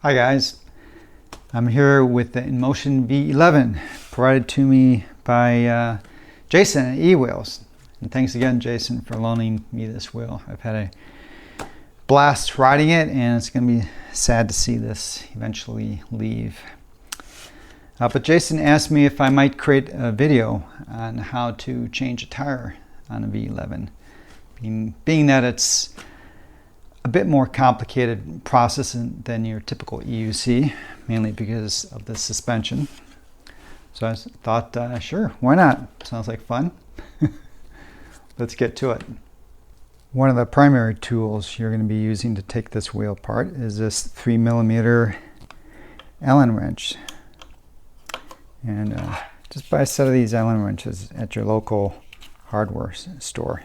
Hi guys, I'm here with the Inmotion V11 provided to me by Jason at EWheels. And thanks again, Jason, for loaning me this wheel. I've had a blast riding it, and it's going to be sad to see this eventually leave. But Jason asked me if I might create a video on how to change a tire on a V11. Being that it's a bit more complicated process than your typical EUC, mainly because of the suspension. So I thought, sure, why not? Sounds like fun. Let's get to it. One of the primary tools you're going to be using to take this wheel apart is this 3mm Allen wrench. And just buy a set of these Allen wrenches at your local hardware store.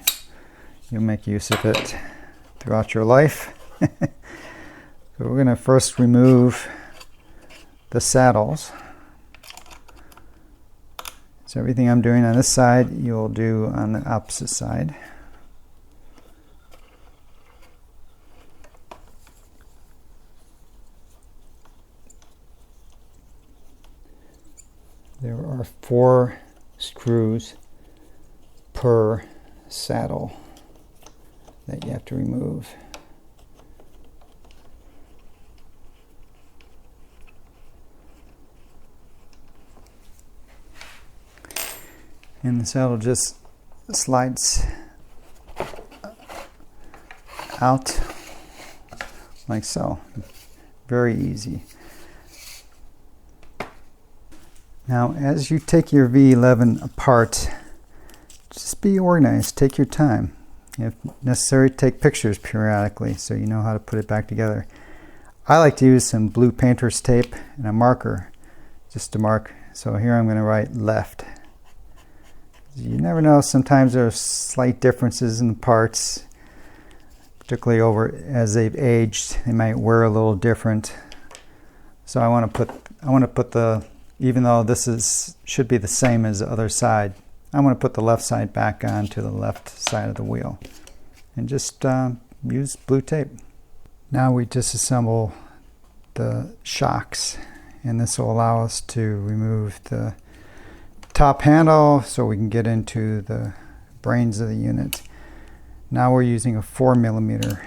You'll make use of it throughout your life. So we're going to first remove the saddles. So everything I'm doing on this side, you'll do on the opposite side. There are 4 screws per saddle that you have to remove. And the saddle just slides out like so. Very easy. Now, as you take your V11 apart, just be organized. Take your time. If necessary, take pictures periodically so you know how to put it back together. I like to use some blue painter's tape and a marker just to mark. So here I'm going to write left. You never know, sometimes there are slight differences in the parts, particularly over as they've aged. They might wear a little different. So I want to put the, even though this should be the same as the other side, I want to put the left side back onto the left side of the wheel and just use blue tape. Now we disassemble the shocks, and this will allow us to remove the top handle so we can get into the brains of the unit. Now we're using a 4mm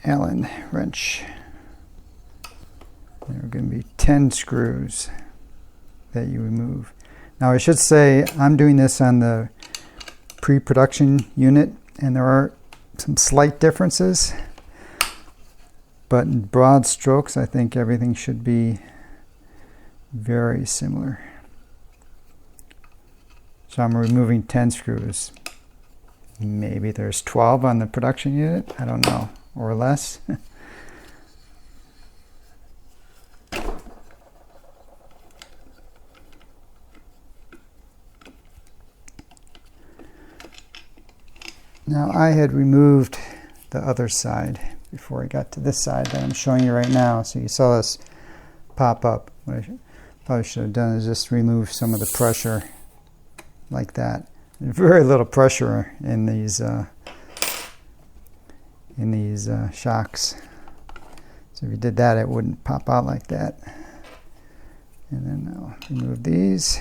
Allen wrench. There are going to be 10 screws that you remove. Now I should say I'm doing this on the pre-production unit, and there are some slight differences, but in broad strokes I think everything should be very similar. So I'm removing 10 screws. Maybe there's 12 on the production unit, I don't know, or less. Now I had removed the other side before I got to this side that I'm showing you right now. So you saw this pop up. What I probably should have done is just remove some of the pressure like that. There's very little pressure in these shocks. So if you did that, it wouldn't pop out like that. And then I'll remove these.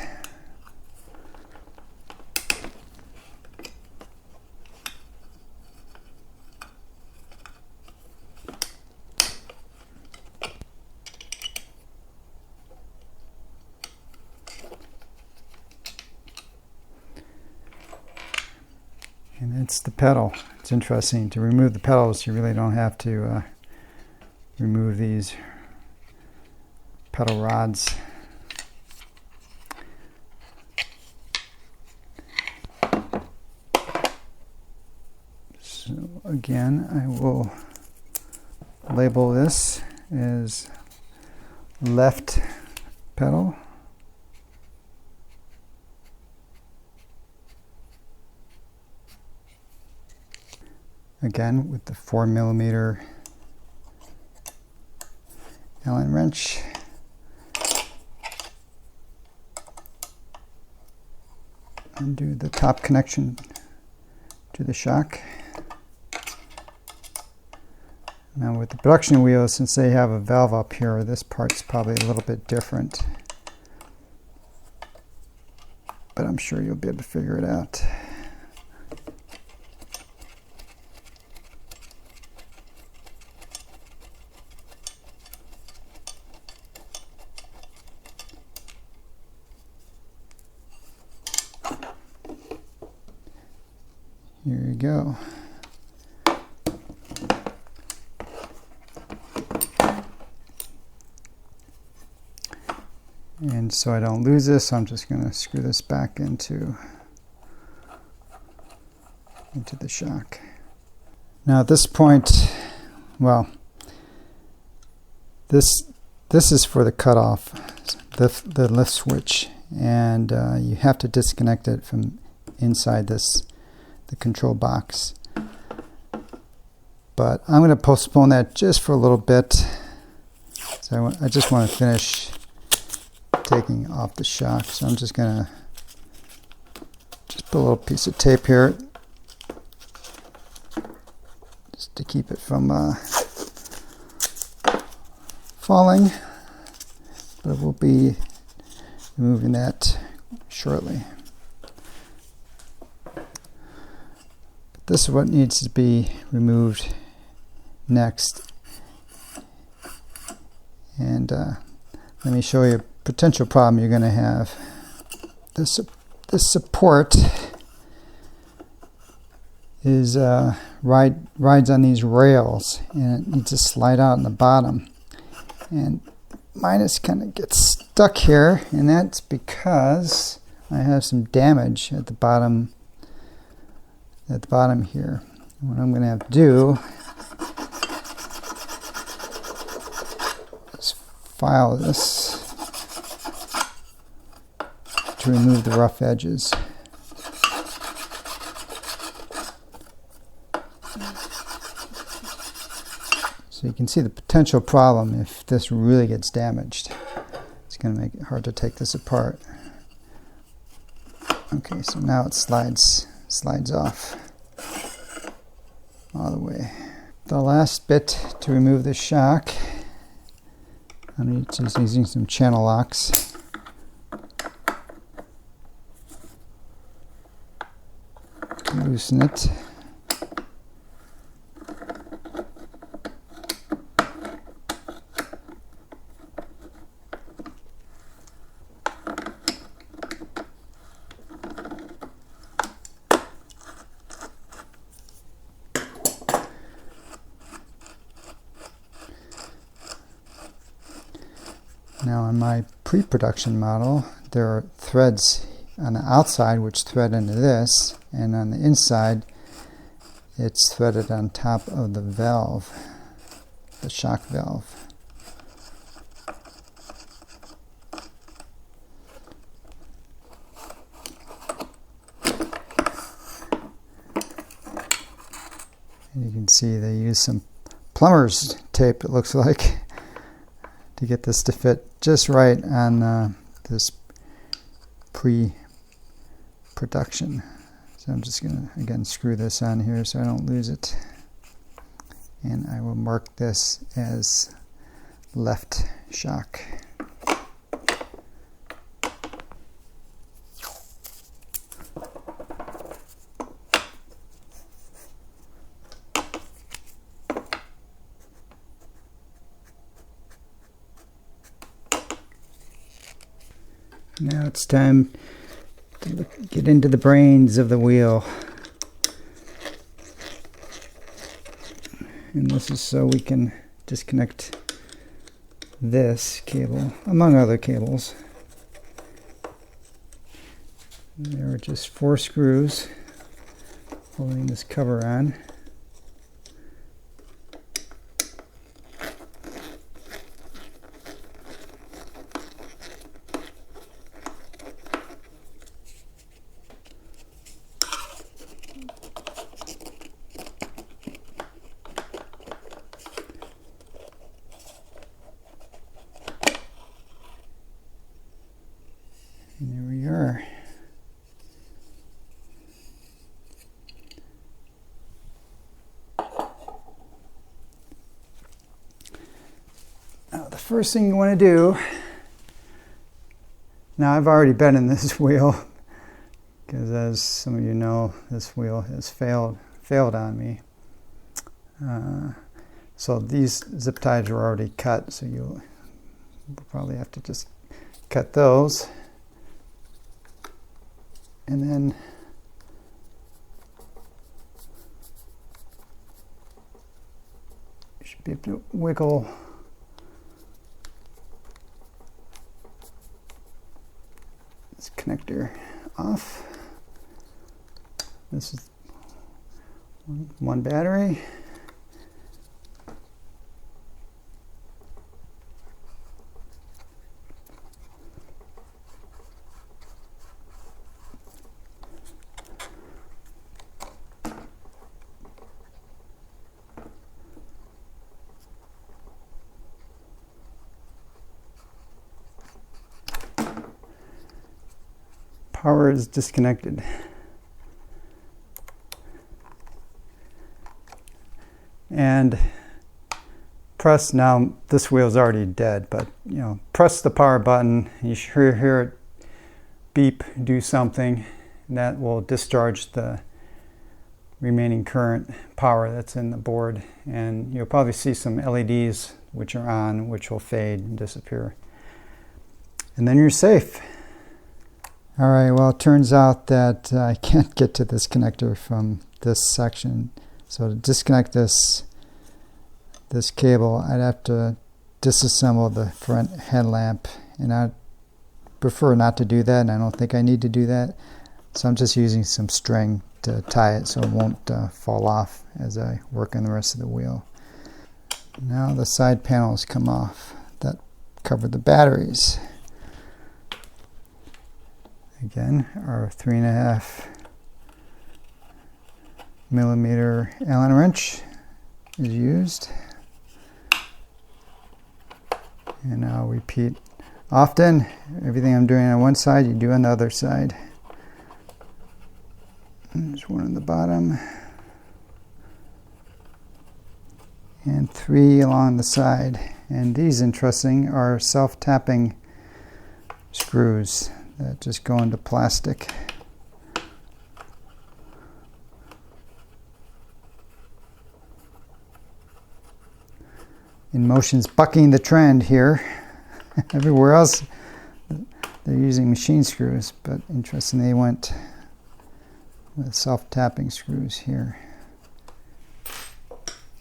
And it's the pedal. It's interesting. To remove the pedals, you really don't have to remove these pedal rods. So again, I will label this as left pedal. Again, with the 4mm Allen wrench. Undo the top connection to the shock. Now with the production wheels, since they have a valve up here, this part's probably a little bit different. But I'm sure you'll be able to figure it out. Here you go. And so I don't lose this, I'm just going to screw this back into the shock. Now at this point, well, this is for the cutoff, the lift switch, and you have to disconnect it from inside the control box. But I'm going to postpone that just for a little bit. So I just want to finish taking off the shock. So I'm just going to put a little piece of tape here just to keep it from falling. But we'll be removing that shortly. This is what needs to be removed next. And let me show you a potential problem you're going to have. This support is rides on these rails, and it needs to slide out in the bottom. And mine is kind of gets stuck here, and that's because I have some damage at the bottom. Here. What I'm going to have to do is file this to remove the rough edges. So you can see the potential problem if this really gets damaged. It's going to make it hard to take this apart. Okay, so now it slides off all the way. The last bit to remove the shock, I'm just using some channel locks. Loosen it. Now on my pre-production model, there are threads on the outside which thread into this, and on the inside it's threaded on top of the valve, the shock valve. And you can see they use some plumber's tape, it looks like, to get this to fit just right on this pre-production. So I'm just going to again screw this on here so I don't lose it, and I will mark this as left shock. Now it's time to get into the brains of the wheel. And this is so we can disconnect this cable, among other cables. And there are just 4 screws holding this cover on. And there we are. first thing you want to do, now I've already been in this wheel, because as some of you know, this wheel has failed on me. So these zip ties are already cut, so you'll probably have to just cut those. And then you should be able to wiggle this connector off. This is one battery. Power is disconnected. And press, now this wheel is already dead, but you know, press the power button. You should hear it beep, do something, and that will discharge the remaining current power that's in the board. And you'll probably see some LEDs which are on, which will fade and disappear. And then you're safe. All right, well, it turns out that I can't get to this connector from this section. So to disconnect this cable, I'd have to disassemble the front headlamp, and I'd prefer not to do that, and I don't think I need to do that. So I'm just using some string to tie it so it won't fall off as I work on the rest of the wheel. Now the side panels come off that cover the batteries. Again, our 3.5 millimeter Allen wrench is used. And I'll repeat often, everything I'm doing on one side, you do on the other side. There's one on the bottom. And 3 along the side. And these, interesting, are self-tapping screws that just go into plastic. Inmotion's bucking the trend here. Everywhere else they're using machine screws, but interestingly they went with self-tapping screws here.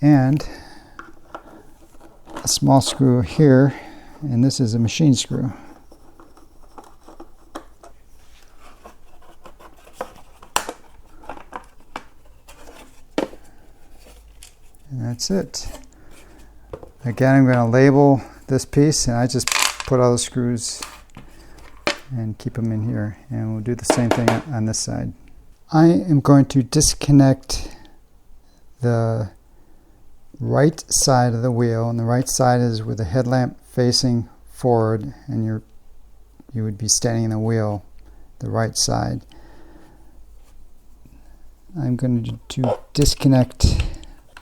And a small screw here, and this is a machine screw. And that's it. Again, I'm going to label this piece, and I just put all the screws and keep them in here. And we'll do the same thing on this side. I am going to disconnect the right side of the wheel, and the right side is with the headlamp facing forward, and you would be standing in the wheel, the right side. I'm going to disconnect.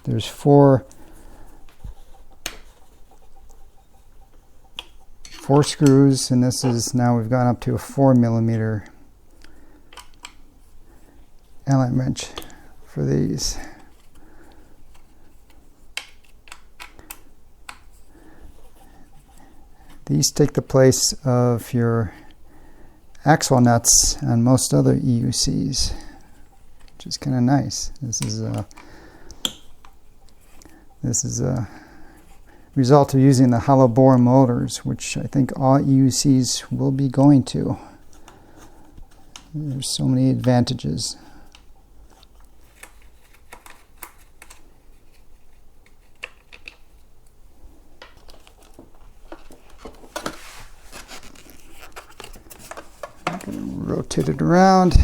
There's four screws, and this is, now we've gone up to a 4 millimeter Allen wrench for these. These take the place of your axle nuts on most other EUCs, which is kind of nice. This is a result of using the hollow bore motors, which I think all EUCs will be going to. There's so many advantages. I'm going to rotate it around,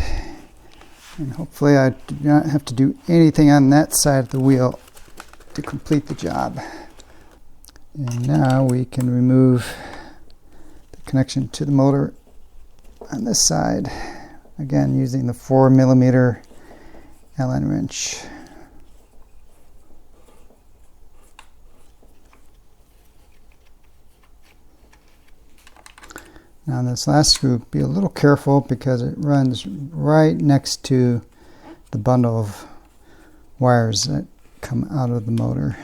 and hopefully I do not have to do anything on that side of the wheel to complete the job. And now we can remove the connection to the motor on this side, again using the 4 millimeter Allen wrench. Now this last screw, be a little careful because it runs right next to the bundle of wires that come out of the motor.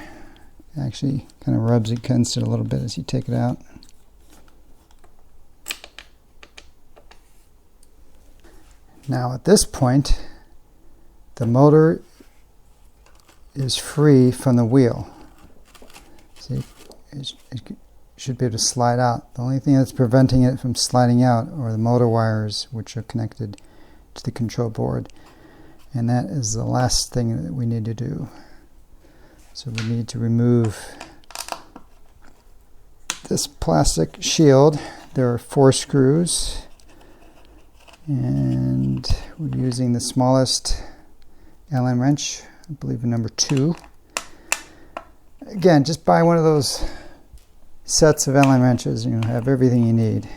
It actually kind of rubs against it a little bit as you take it out. Now at this point, the motor is free from the wheel. See, it should be able to slide out. The only thing that's preventing it from sliding out are the motor wires, which are connected to the control board. And that is the last thing that we need to do. So we need to remove this plastic shield. There are 4 screws. And we're using the smallest Allen wrench, I believe number 2. Again, just buy one of those sets of Allen wrenches, and you'll have everything you need.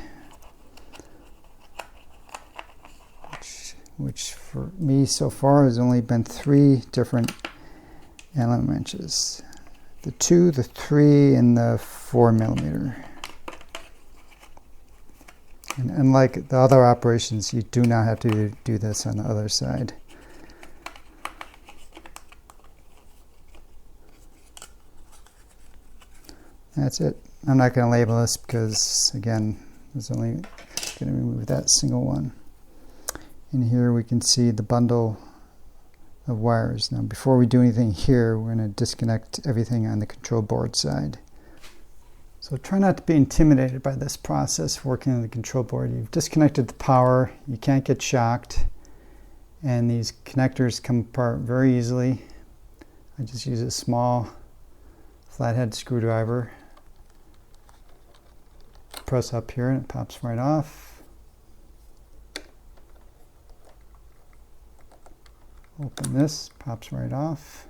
Which for me so far has only been 3 different Allen wrenches. The 2, the 3, and the 4mm. And unlike the other operations, you do not have to do this on the other side. That's it. I'm not going to label this because, again, it's only going to remove that single one. And here we can see the bundle of wires. Now, before we do anything here, we're going to disconnect everything on the control board side. So try not to be intimidated by this process working on the control board. You've disconnected the power, you can't get shocked, and these connectors come apart very easily. I just use a small flathead screwdriver. Press up here and it pops right off. Open this, pops right off.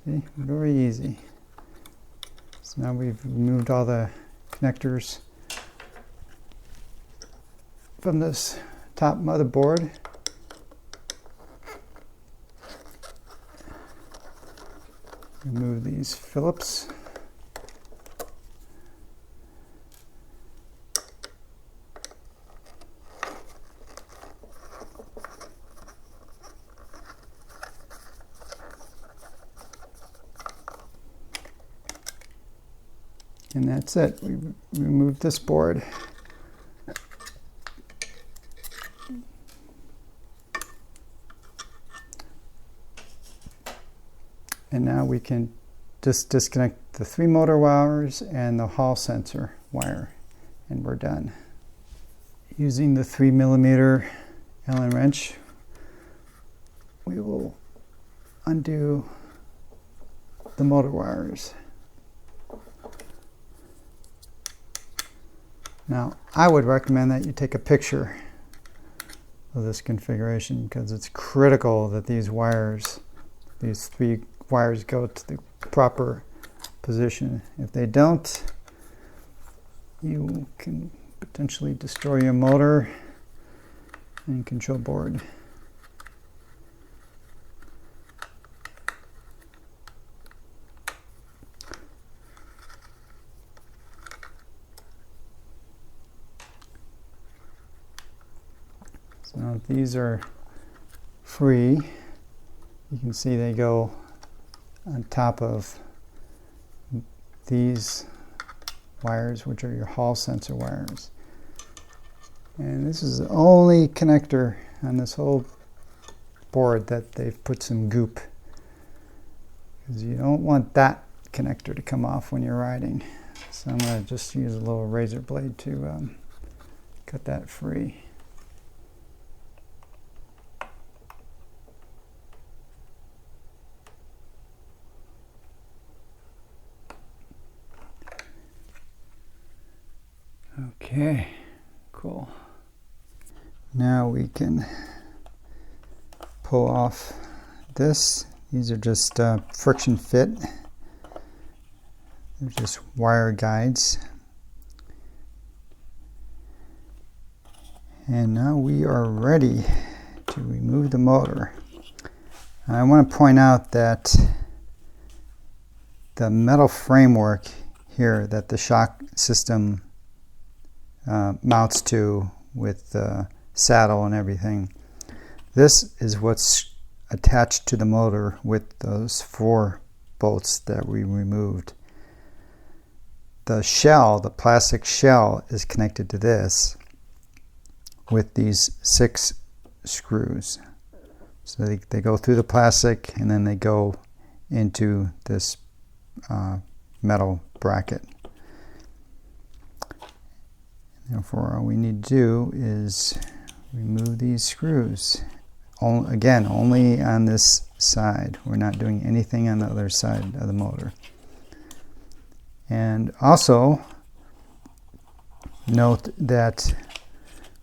See, very easy. So now we've removed all the connectors from this top motherboard. Remove these Phillips. And that's it. We removed this board. And now we can just disconnect the 3 motor wires and the hall sensor wire, and we're done. Using the 3mm Allen wrench, we will undo the motor wires. Now, I would recommend that you take a picture of this configuration because it's critical that these wires, these 3 wires, go to the proper position. If they don't, you can potentially destroy your motor and control board. So now these are free. You can see they go on top of these wires, which are your hall sensor wires. And this is the only connector on this whole board that they've put some goop, because you don't want that connector to come off when you're riding. So I'm going to just use a little razor blade to cut that free. Okay, cool. Now we can pull off this. These are just friction fit. They're just wire guides. And now we are ready to to remove the motor. I want to point out that the metal framework here that the shock system mounts to with the saddle and everything, this is what's attached to the motor with those 4 bolts that we removed. The shell, the plastic shell, is connected to this with these 6 screws. So they go through the plastic and then they go into this metal bracket. Therefore, all we need to do is remove these screws. Again, only on this side. We're not doing anything on the other side of the motor. And also, note that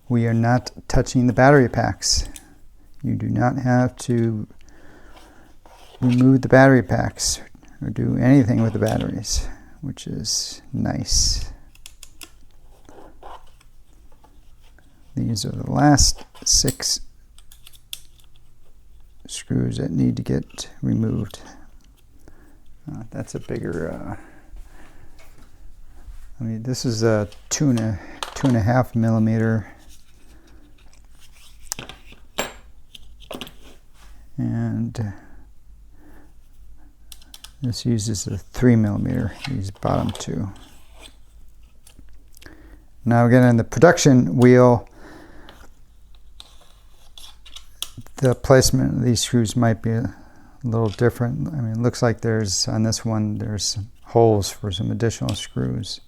we are not touching the battery packs. You do not have to remove the battery packs or do anything with the batteries, which is nice. These are the last 6 screws that need to get removed. That's a bigger, I mean, this is a 2.5 millimeter, and this uses a 3 millimeter, these bottom 2. Now again, on the production wheel, the placement of these screws might be a little different. I mean, it looks like there's, on this one, there's holes for some additional screws.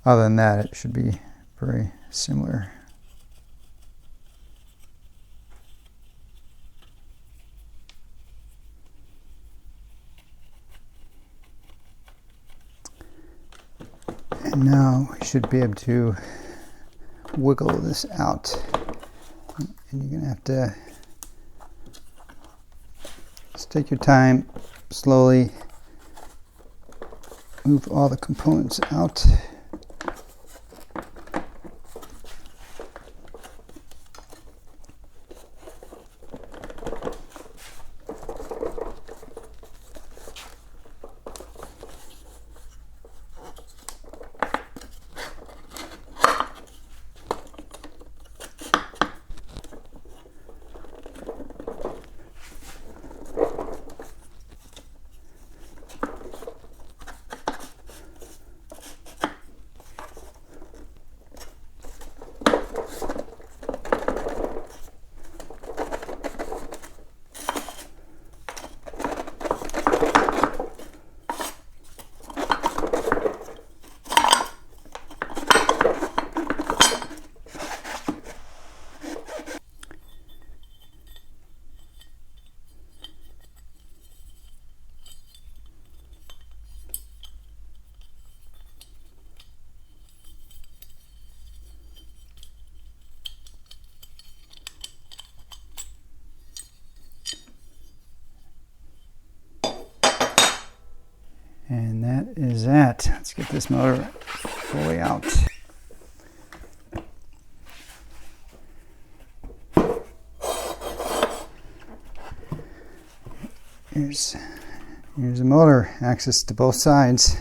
Other than that, it should be very similar. And now we should be able to wiggle this out. And you're going to have to just take your time, slowly move all the components out. And that is that. Let's get this motor fully out. Here's the motor, access to both sides.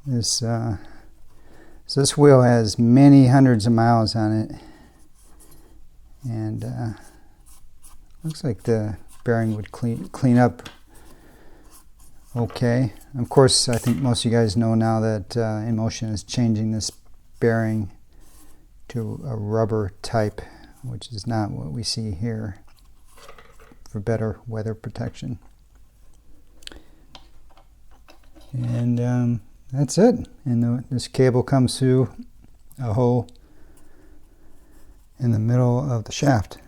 This wheel has many hundreds of miles on it, and looks like the bearing would clean up okay. Of course, I think most of you guys know now that Inmotion is changing this bearing to a rubber type, which is not what we see here, for better weather protection. And that's it. And this cable comes through a hole in the middle of the shaft.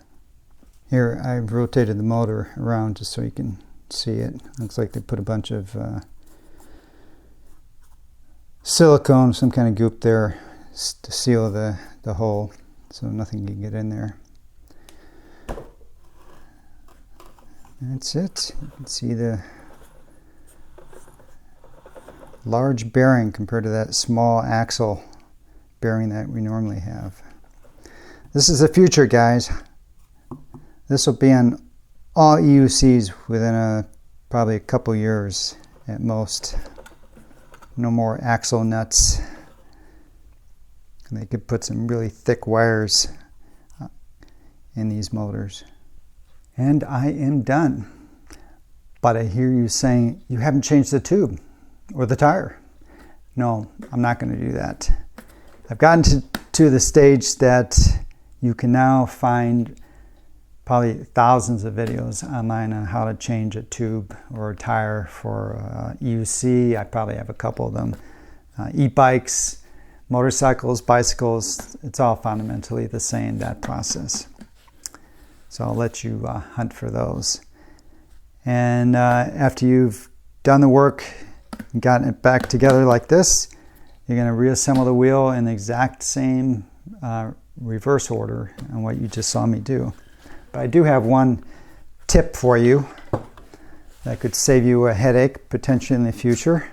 Here I've rotated the motor around just so you can see it. Looks like they put a bunch of silicone, some kind of goop there to seal the hole so nothing can get in there. That's it. You can see the large bearing compared to that small axle bearing that we normally have. This is the future, guys. This will be on all EUCs within probably a couple years at most. No more axle nuts. And they could put some really thick wires in these motors. And I am done. But I hear you saying you haven't changed the tube or the tire. No, I'm not going to do that. I've gotten to the stage that you can now find probably thousands of videos online on how to change a tube or a tire for EUC. I probably have a couple of them. E-bikes, motorcycles, bicycles, it's all fundamentally the same, that process. So I'll let you hunt for those. And after you've done the work and gotten it back together like this, you're going to reassemble the wheel in the exact same reverse order on what you just saw me do. But I do have one tip for you that could save you a headache potentially in the future.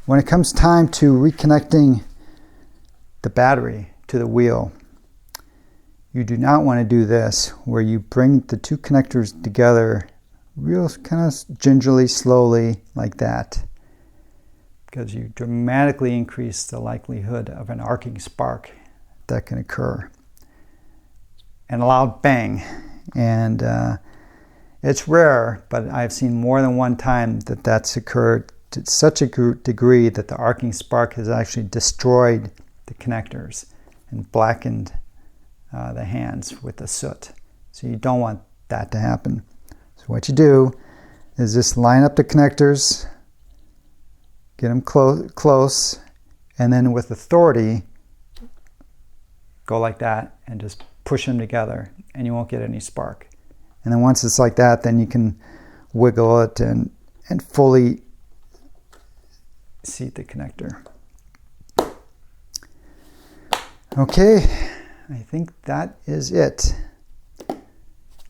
When it comes time to reconnecting the battery to the wheel, you do not want to do this, where you bring the two connectors together real kind of gingerly, slowly, like that, because you dramatically increase the likelihood of an arcing spark that can occur. And a loud bang. And it's rare, but I've seen more than one time that that's occurred to such a degree that the arcing spark has actually destroyed the connectors and blackened the hands with the soot. So you don't want that to happen. So what you do is just line up the connectors, get them close, and then with authority, go like that and just push them together, and you won't get any spark. And then once it's like that, then you can wiggle it and fully seat the connector. Okay, I think that is it.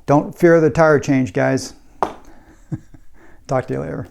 Don't fear the tire change, guys. Talk to you later.